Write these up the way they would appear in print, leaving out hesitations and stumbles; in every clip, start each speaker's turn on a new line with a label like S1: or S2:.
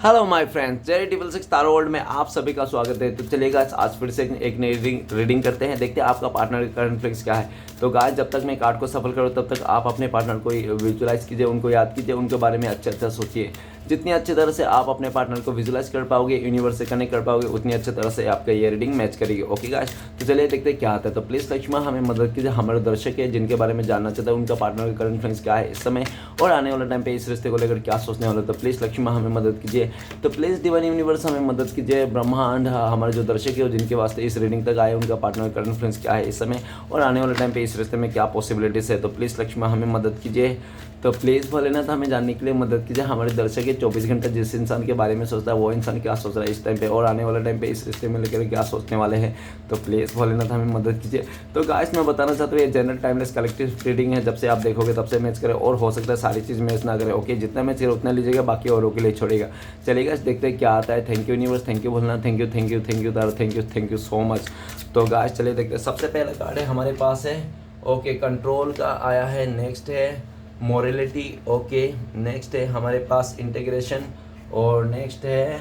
S1: Hello my friends, Jerry table six taro world में आप सभी का स्वागत है। तो चलिएगा आज फिर से एक नई रीडिंग करते हैं। देखते हैं आपका पार्टनर का करंट फ्लिक्स क्या है। तो गाइस, जब तक मैं कार्ड को सफल करूँ तब तक आप अपने पार्टनर को विजुलाइज कीजिए, उनको याद कीजिए, उनके बारे में अच्छा सोचिए। जितनी अच्छी तरह से आप अपने पार्टनर को विजुलाइज कर पाओगे, यूनिवर्स से कनेक्ट कर पाओगे, उतनी अच्छी तरह से आपका ये रीडिंग मैच करेगी। ओके गाइस, तो चलिए देखते हैं क्या आता है। तो प्लीज़ लक्ष्मण हमें मदद कीजिए। हमारे दर्शक है जिनके बारे में जानना चाहते हैं उनका पार्टनर का करंट फ्लिक्स क्या है इस समय और आने वाले टाइम पे इस रिश्ते को लेकर क्या सोचने वाला। तो प्लीज़ लक्ष्मण हमें मदद कीजिए। तो प्लीज़ डिवाइन यूनिवर्स हमें मदद कीजिए। ब्रह्मांड हमारे जो दर्शक है जिनके वास्ते इस रीडिंग तक आए उनका पार्टनर करंट फ्लिक्स क्या है इस समय और आने वाले टाइम पे इस रिश्ते में क्या पॉसिबिलिटीज़ है। तो प्लीज़ लक्ष्मण हमें मदद कीजिए। तो प्लीज़ भोलेनाथ हमें जानने के लिए मदद कीजिए। हमारे दर्शक है 24 घंटा जिस इंसान के बारे में सोचता है वो इंसान क्या सोच रहा है इस टाइम पे और आने वाले टाइम पे इस रिश्ते में लेकर क्या सोचने वाले हैं। तो प्लीज़ भोलेनाथ हमें मदद कीजिए। तो गाइस, मैं बताना चाहता हूँ ये जनरल टाइमलेस कलेक्टिव रीडिंग है। जब से आप देखोगे तब से मैच करें और हो सकता है सारी चीज़ मैच ना करें। ओके, जितना मैच करे उतना लीजिएगा, बाकी औरों के लिए छोड़ेगा। चलिएगा देखते हैं क्या आता है। Thank you universe, thank you Bholenath, thank you taro, thank you so much. तो गाइस चलिए देखते हैं। सबसे पहला कार्ड है हमारे पास है ओके कंट्रोल का आया है। नेक्स्ट है मोरलिटी। ओके, नेक्स्ट है हमारे पास इंटीग्रेशन और नेक्स्ट है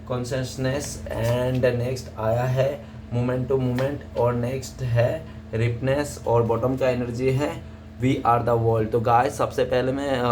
S1: कॉन्शियसनेस एंड नेक्स्ट आया है मोमेंट टू मोमेंट और नेक्स्ट है रिपनेस और बॉटम का एनर्जी है वी आर द वर्ल्ड। तो गाइस, सबसे पहले मैं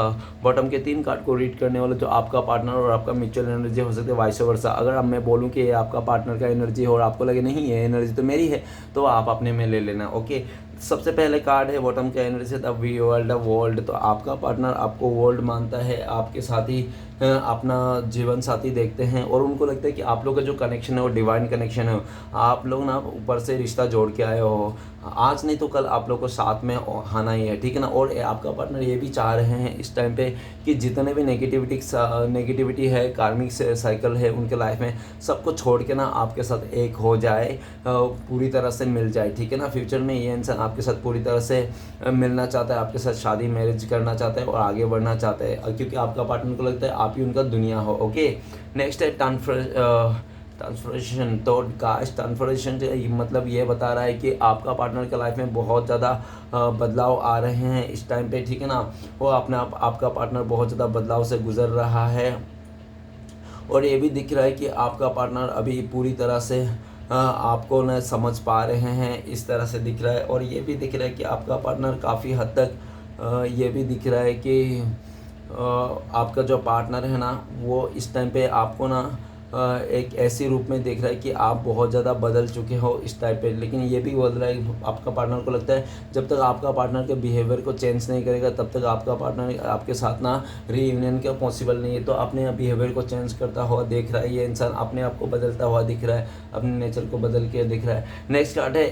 S1: बॉटम के 3 कार्ड को रीड करने वाला जो आपका पार्टनर और आपका म्यूचुअल एनर्जी हो सकते हैं वाइस वर्सा। अगर अब मैं बोलूं कि ये आपका पार्टनर का एनर्जी है और आपको लगे नहीं ये एनर्जी तो मेरी है, तो आप अपने में ले लेना। ओके, सबसे पहले कार्ड है बॉटम का energy the we world world. तो आपका पार्टनर आपको वर्ल्ड मानता है, आपके साथी अपना जीवन साथी देखते हैं और उनको लगता है कि आप लोग का जो कनेक्शन है वो डिवाइन कनेक्शन है। आप लोग ना ऊपर से रिश्ता जोड़ के आए हो, आज नहीं तो कल आप लोग को साथ में आना ही है, ठीक है ना। और आपका पार्टनर ये भी चाह रहे हैं इस टाइम पे कि जितने भी नेगेटिविटी है, कार्मिक साइकिल है उनके लाइफ में, सबको छोड़ के ना आपके साथ एक हो जाए, पूरी तरह से मिल जाए, ठीक है ना। फ्यूचर में ये इंसान आपके साथ पूरी तरह से मिलना चाहता है, आपके साथ शादी मैरिज करना चाहता है और आगे बढ़ना चाहता है, क्योंकि आपका पार्टनर को लगता है आप ही उनका दुनिया हो। ओके, नेक्स्ट है ट्रांसफॉर्मेशन। तो गाइस, ट्रांसफॉर्मेशन मतलब ये बता रहा है कि आपका पार्टनर के लाइफ में बहुत ज़्यादा बदलाव आ रहे हैं इस टाइम पे, ठीक है ना। वो आपका पार्टनर बहुत ज़्यादा बदलाव से गुजर रहा है और ये भी दिख रहा है कि आपका पार्टनर अभी पूरी तरह से आपको न समझ पा रहे हैं, इस तरह से दिख रहा है। और ये भी दिख रहा है कि आपका पार्टनर काफ़ी हद तक ये भी दिख रहा है कि आपका जो पार्टनर है ना वो इस टाइम पे आपको ना एक ऐसी रूप में देख रहा है कि आप बहुत ज़्यादा बदल चुके हो इस टाइप पे। लेकिन ये भी बोल रहा है कि आपका पार्टनर को लगता है जब तक आपका पार्टनर के बिहेवियर को चेंज नहीं करेगा तब तक आपका पार्टनर आपके साथ ना रीयूनियन का पॉसिबल नहीं है। तो अपने बिहेवियर को चेंज करता हुआ देख रहा है ये इंसान, अपने आप को बदलता हुआ दिख रहा है, अपने नेचर को बदल के दिख रहा है। नेक्स्ट कार्ड है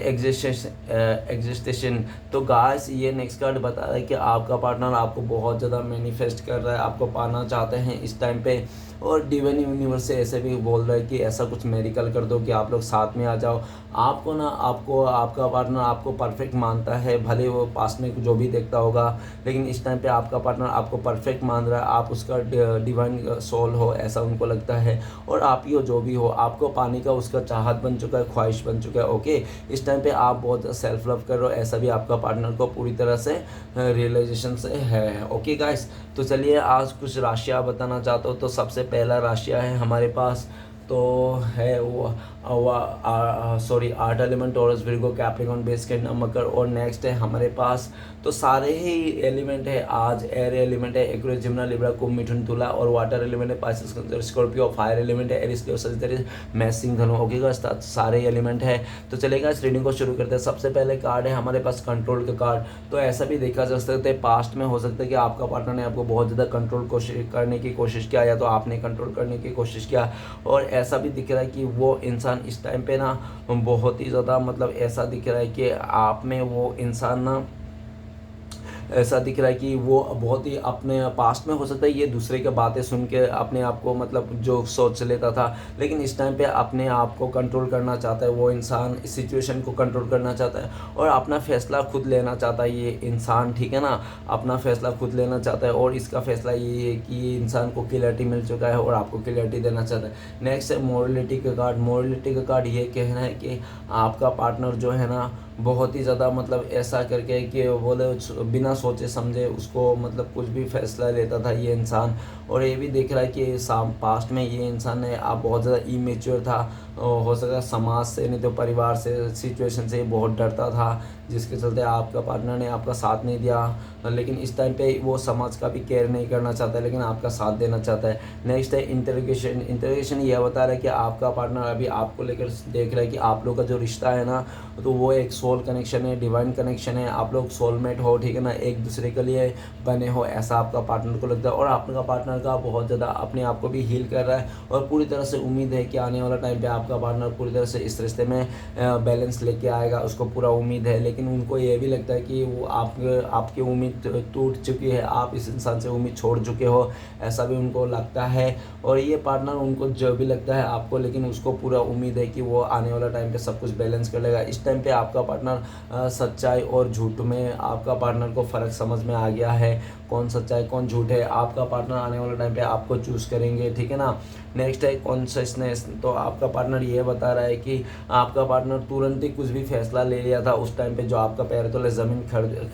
S1: एग्जिस्टेशन। तो गाइस, ये नेक्स्ट कार्ड बता रहा है कि आपका पार्टनर आपको बहुत ज़्यादा मैनिफेस्ट कर रहा है, आपको पाना चाहते हैं इस टाइम पे। और डिवाइन यूनिवर्स से ऐसे भी बोल रहा है कि ऐसा कुछ मेडिकल कर दो कि आप लोग साथ में आ जाओ। आपको ना आपका पार्टनर आपको परफेक्ट मानता है, भले वो पास्ट में जो भी देखता होगा, लेकिन इस टाइम पे आपका पार्टनर आपको परफेक्ट मान रहा है, आप उसका डिवाइन सोल हो ऐसा उनको लगता है। और आप ही हो जो भी हो, आपको पाने का उसका चाहत बन चुका है, ख्वाहिश बन चुका है। ओके, इस टाइम पे आप बहुत सेल्फ लव कर रहे हो, ऐसा भी आपका पार्टनर को पूरी तरह से रियलाइजेशन से है। ओके गाइस, तो चलिए आज कुछ राशियाँ बताना चाहता हूँ। तो सबसे पहला राशियाँ है हमारे पास तो है वो earth element Taurus Virgo Capricorn base candle मकर। और नेक्स्ट है हमारे पास तो सारे ही एलिमेंट है आज। एयर एलिमेंट है एक्वेरियस जिम्ना लिब्रा कुंभ मिथुन तुला और वाटर एलिमेंट है Pisces cancer Scorpio. Fire element है एरिस लियो सजिटेरियस मेष सिंह धनु। ओके गाइस, सारे एलिमेंट है। तो चलेगा इस रीडिंग को शुरू करते हैं। सबसे पहले कार्ड है हमारे पास कंट्रोल का कार्ड। तो ऐसा भी देखा जा सकता है पास्ट में हो सकता है कि आपका पार्टनर ने आपको बहुत ज़्यादा कंट्रोल करने की कोशिश किया या तो आपने कंट्रोल करने की कोशिश किया। और ऐसा भी दिख रहा है कि वो इंसान इस टाइम पे ना बहुत ही ज़्यादा मतलब ऐसा दिख रहा है कि आप में वो इंसान ना ऐसा दिख रहा है कि वो बहुत ही अपने पास्ट में हो सकता है ये दूसरे की बातें सुन के अपने आप को मतलब जो सोच लेता था, लेकिन इस टाइम पे अपने आप को कंट्रोल करना चाहता है वो इंसान, इस सिचुएशन को कंट्रोल करना चाहता है और अपना फैसला खुद लेना चाहता है ये इंसान, ठीक है ना। अपना फैसला खुद लेना चाहता है और इसका फैसला ये है कि ये इंसान को क्लियरिटी मिल चुका है और आपको क्लियरिटी देना चाहता है। नेक्स्ट है मोरलिटी का कार्ड। मोरलिटी का कार्ड ये कहना है कि आपका पार्टनर जो है ना बहुत ही ज़्यादा मतलब ऐसा करके कि बोले बिना सोचे समझे उसको मतलब कुछ भी फैसला लेता था ये इंसान। और ये भी दिख रहा है कि पास्ट में ये इंसान है आप बहुत ज़्यादा इमेच्योर था, हो सकता है समाज से नहीं तो परिवार से सिचुएशन से बहुत डरता था, जिसके चलते आपका पार्टनर ने आपका साथ नहीं दिया। लेकिन इस टाइम पे वो समाज का भी केयर नहीं करना चाहता है, लेकिन आपका साथ देना चाहता है। नेक्स्ट है इंटरोगेशन। इंटरोगेशन यह बता रहा है कि आपका पार्टनर अभी आपको लेकर देख रहा है कि आप लोग का जो रिश्ता है ना, तो वो एक सोल कनेक्शन है, डिवाइन कनेक्शन है, आप लोग सोलमेट हो, ठीक है ना, एक दूसरे के लिए बने हो, ऐसा आपका पार्टनर को लगता है। और आपका पार्टनर का बहुत ज़्यादा अपने आप को भी हील कर रहा है और पूरी तरह से उम्मीद है कि आने वाला टाइम पे आपका पार्टनर पूरी तरह से इस रिश्ते में बैलेंस लेके आएगा, उसको पूरा उम्मीद है। लेकिन उनको ये भी लगता है कि वो आपकी उम्मीद टूट चुकी है, आप इस इंसान से उम्मीद छोड़ चुके हो, ऐसा भी उनको लगता है। और ये पार्टनर उनको जो भी लगता है आपको, लेकिन उसको पूरा उम्मीद है कि वो आने वाला टाइम पे सब कुछ बैलेंस कर लेगा। इस टाइम पे आपका पार्टनर सच्चाई और झूठ में आपका पार्टनर को फ़र्क समझ में आ गया है, कौन सच्चाई कौन झूठ है। आपका पार्टनर आने वाले टाइम पे आपको चूज़ करेंगे, ठीक है ना। नेक्स्ट है कॉन्शियसनेस। तो आपका पार्टनर ये बता रहा है कि आपका पार्टनर तुरंत ही कुछ भी फैसला ले लिया था उस टाइम पे जो आपका पैर तले ज़मीन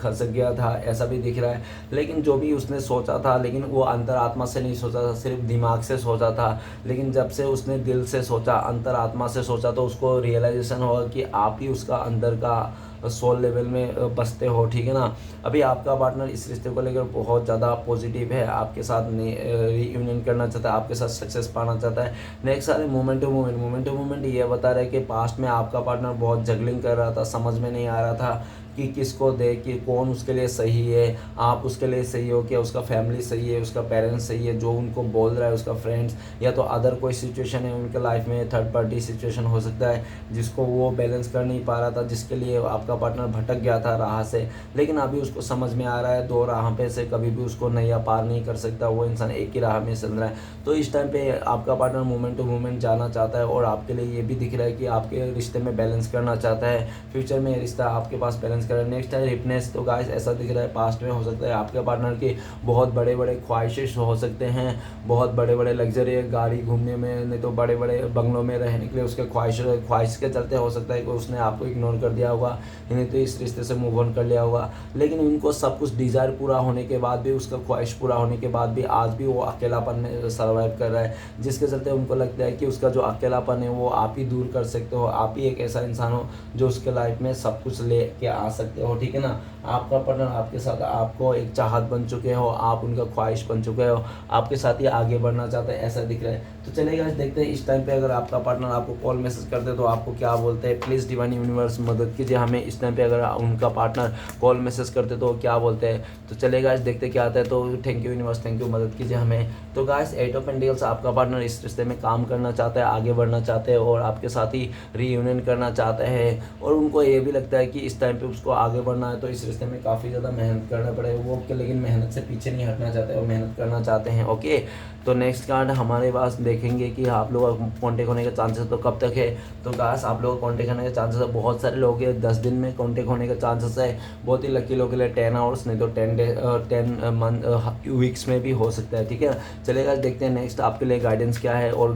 S1: खसक गया था, ऐसा भी दिख रहा है। लेकिन जो भी उसने सोचा था, लेकिन वो अंतरात्मा से नहीं सोचा था, सिर्फ दिमाग से सोचा था। लेकिन जब से उसने दिल से सोचा, अंतरात्मा से सोचा, तो उसको रियलाइजेशन होगा कि आप ही उसका अंदर का सोल लेवल में बसते हो, ठीक है ना। अभी आपका पार्टनर इस रिश्ते को लेकर बहुत ज़्यादा पॉजिटिव है, आपके साथ रीयूनियन करना चाहता है, आपके साथ सक्सेस पाना चाहता है। नेक्स्ट आ रहा है moment to moment. Moment to moment ये बता रहा है कि पास्ट में आपका पार्टनर बहुत जगलिंग कर रहा था, समझ में नहीं आ रहा था कि किसको दे, कि कौन उसके लिए सही है, आप उसके लिए सही हो क्या, उसका फैमिली सही है, उसका पेरेंट्स सही है, जो उनको बोल रहा है उसका फ्रेंड्स, या तो अदर कोई सिचुएशन है उनके लाइफ में, थर्ड पार्टी सिचुएशन हो सकता है जिसको वो बैलेंस कर नहीं पा रहा था, जिसके लिए आपका पार्टनर भटक गया था राह से। लेकिन अभी उसको समझ में आ रहा है दो राह पे से कभी भी उसको नैया पार नहीं कर सकता, वो इंसान एक ही राह में चल रहा है। तो इस टाइम पे आपका पार्टनर मोमेंट टू मोमेंट जाना चाहता है और आपके लिए ये भी दिख रहा है कि आपके रिश्ते में बैलेंस करना चाहता है, फ्यूचर में रिश्ता आपके पास बैलेंस करें। नेक्स्ट है हिपनेस। तो गाइस ऐसा दिख रहा है पास्ट में हो सकता है आपके पार्टनर की बहुत बड़े बड़े ख्वाहिशें हो सकते हैं, बहुत बड़े बड़े लग्जरी गाड़ी घूमने में, नहीं तो बड़े बड़े बंगलों में रहने के लिए उसके ख्वाहिश के चलते हो सकता है कि उसने आपको इग्नोर कर दिया होगा, नहीं तो इस रिश्ते से मूव ऑन कर लिया होगा। लेकिन उनको सब कुछ डिज़ायर पूरा होने के बाद भी, उसका ख्वाहिश पूरा होने के बाद भी आज भी वो अकेलापन में सर्वाइव कर रहा है, जिसके चलते उनको लगता है कि उसका जो अकेलापन है वो आप ही दूर कर सकते हो, आप ही एक ऐसा इंसान हो जो उसके लाइफ में सब कुछ ले के आ सकते हो, ठीक है ना। आपका पार्टनर आपके साथ आपको एक चाहत बन चुके हो, आप उनका ख्वाहिश बन चुके हो, आपके साथ ही आगे बढ़ना चाहते हैं, ऐसा दिख रहा है। तो चलेगा देखते हैं इस टाइम पे अगर आपका पार्टनर आपको कॉल मैसेज करते तो आपको क्या बोलते हैं। प्लीज़ डिवाइन यूनिवर्स मदद कीजिए हमें इस टाइम पे अगर उनका पार्टनर कॉल मैसेज करते तो क्या बोलते हैं। तो चलेगा देखते क्या आता है। तो thank you universe, thank you, मदद कीजिए हमें। तो गाइस 8 ऑफ पेंटिकल्स, आपका पार्टनर इस रिश्ते में काम करना चाहता है, आगे बढ़ना चाहते हैं और आपके साथ ही रीयूनियन करना चाहते हैं। और उनको ये भी लगता है कि इस टाइम पे उसको आगे बढ़ना है तो इस रिश्ते में काफ़ी ज़्यादा मेहनत करना पड़ेगा वो, लेकिन मेहनत से पीछे नहीं हटना चाहते और मेहनत करना चाहते हैं। ओके, तो नेक्स्ट कार्ड हमारे पास देखेंगे कि आप लोग कॉन्टेक्ट होने के चांसेस तो कब तक है। तो गाइस आप लोग कॉन्टेक्ट होने के चांसेस है, बहुत सारे लोग हैं 10 दिन में कॉन्टेक्ट होने के चांसेस है, बहुत ही लकी लोग के लिए 10 आवर्स, नहीं तो 10 मंथ वीक्स में भी हो सकता है, ठीक है। चलेगा देखते हैं नेक्स्ट आपके लिए गाइडेंस क्या है और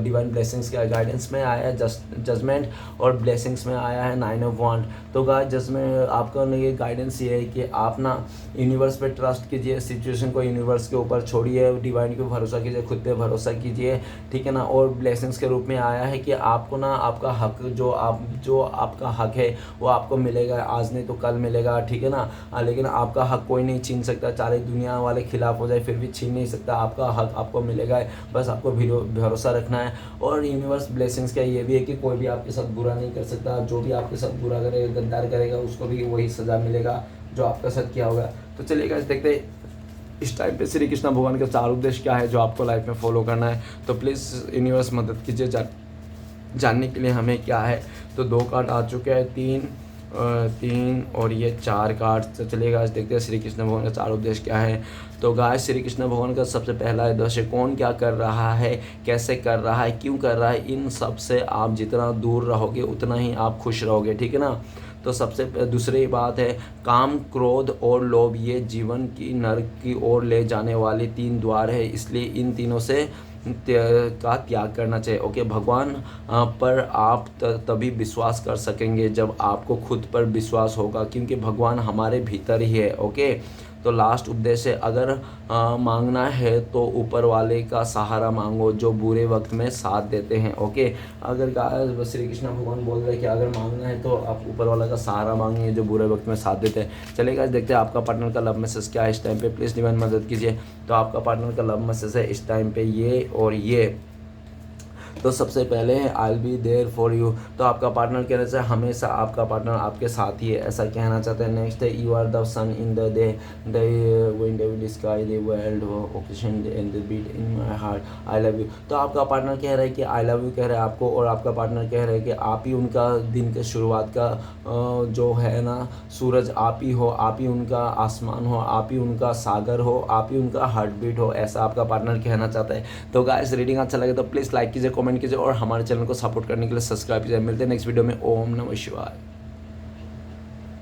S1: डिवाइन ब्लेसिंग्स क्या है। गाइडेंस में आया है जजमेंट और ब्लेसिंग्स में आया है 9 ऑफ वांड। तो गाइस जजमेंट आपका ये गाइडेंस ये है कि आप ना यूनिवर्स पे ट्रस्ट कीजिए, सिचुएशन को यूनिवर्स के ऊपर छोड़िए, डिवाइन पे भरोसा कीजिए, खुद पे भरोसा कीजिए, ठीक है ना। और ब्लेसिंग्स के रूप में आया है कि आपको ना आपका हक जो आपका हक है वो आपको मिलेगा, आज नहीं तो कल मिलेगा, ठीक है ना। लेकिन आपका हक कोई नहीं छीन सकता, चाहे दुनिया वाले खिलाफ हो जाए फिर भी छीन नहीं सकता, आपका हक आपको मिलेगा, बस आपको भरोसा रखना है। और यूनिवर्स ब्लेसिंग्स का ये भी है कि कोई भी आपके साथ बुरा नहीं कर सकता, जो भी आपके साथ बुरा करेगा, गद्दार करेगा, उसको भी वही सज़ा मिलेगा जो आपका साथ किया होगा। तो चलिए गाइस देखते हैं इस टाइम पे श्री कृष्ण भगवान का 4 उद्देश्य क्या है जो आपको लाइफ में फॉलो करना है। तो प्लीज़ यूनिवर्स मदद कीजिए जानने के लिए हमें क्या है। तो 2 कार्ड आ चुके हैं, 3 और ये 4 कार्ड। तो चलिए गाइस देखते हैं श्री कृष्ण भगवान का 4 उद्देश्य क्या है। तो गाइस श्री कृष्ण भगवान का सबसे पहला उद्देश्य, कौन क्या कर रहा है, कैसे कर रहा है, क्यों कर रहा है, इन सब से आप जितना दूर रहोगे उतना ही आप खुश रहोगे, ठीक है ना। तो सबसे दूसरी बात है काम, क्रोध और लोभ, ये जीवन की नरक की ओर ले जाने वाले 3 द्वार है, इसलिए इन तीनों से का त्याग करना चाहिए। ओके, भगवान पर आप तभी विश्वास कर सकेंगे जब आपको खुद पर विश्वास होगा, क्योंकि भगवान हमारे भीतर ही है। ओके, तो लास्ट उपदेश है, अगर मांगना है तो ऊपर वाले का सहारा मांगो जो बुरे वक्त में साथ देते हैं। ओके, अगर श्री कृष्ण भगवान बोल रहे हैं कि अगर मांगना है तो आप ऊपर वाला का सहारा मांगिए जो बुरे वक्त में साथ देते हैं। चलिए देखते हैं आपका पार्टनर का लव मैसेज क्या है इस टाइम पे, प्लीज़ डिवाइन मदद कीजिए। तो आपका पार्टनर का लव मैसेज है इस टाइम पे ये और ये। तो सबसे पहले है I will be there for you, तो आपका पार्टनर कहना चाहिए हमेशा आपका पार्टनर आपके साथ ही है, ऐसा कहना चाहते हैं। नेक्स्ट है you are the sun in the day the wind sky the world occasion and the beat in my heart I love you. तो आपका पार्टनर कह रहा है कि आई लव यू कह रहा है आपको, और आपका पार्टनर कह रहा है कि आप ही उनका दिन के शुरुआत का जो है ना सूरज आप ही हो, आप ही उनका आसमान हो, आप ही उनका सागर हो, आप ही उनका हार्ट बीट हो, ऐसा आपका पार्टनर कहना चाहता है। तो गाइस रीडिंग अच्छा लगे तो प्लीज़ लाइक कीजिए, कमेंट कीजिए और हमारे चैनल को सपोर्ट करने के लिए सब्सक्राइब कीजिए। मिलते हैं नेक्स्ट वीडियो में। ओम नमः शिवाय।